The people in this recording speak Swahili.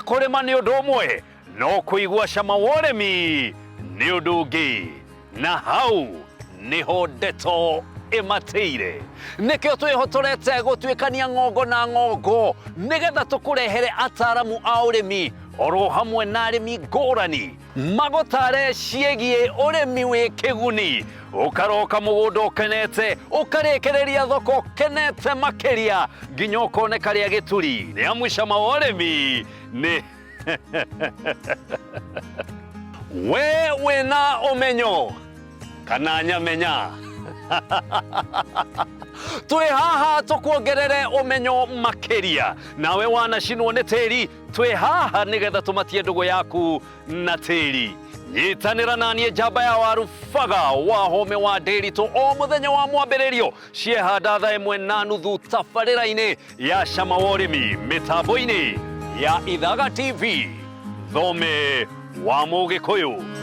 kũrĩma nĩ ũndũ ũmwe, no kũigua cama wa ũrĩmi nĩ ũndũ ũngĩ, na hau nĩho ndeto ĩmatĩire. Nĩkĩo twĩhotorete gũtuĩkania ng'ongo na ng'ongo nĩgetha tũkũrehere ataaramu a ũrĩmi oro hamwe na arĩmi ngũrani magũtare ciĩgiĩ ũrĩmi wĩ kĩguni, ũkaroka mũgũnda ũkenete, ũkarĩkĩrĩria thoko ũkenete makĩria, nginya ũkone karĩa gĩturi, nĩ amu cama wa ũrĩmi nĩ we wĩna ũmenyo kana nyamenya. Twĩ haha tũkuongerere ũmenyo makĩria, nawe wanacinwo nĩ tĩri, twĩ haha nĩgetha tũmatie ndũgũ yaku na tĩri. Nyitanĩra naniĩ njamba ya waru Faga Wahome wa Ndĩritũ o mũthenya wa mwambĩrĩrio ciehanda thaa 1:30 tabarĩra-inĩ ya cama wa ũrĩmi mĩtambo-inĩ ya Ithaga TV. Thome wa Mũgĩkũyũ.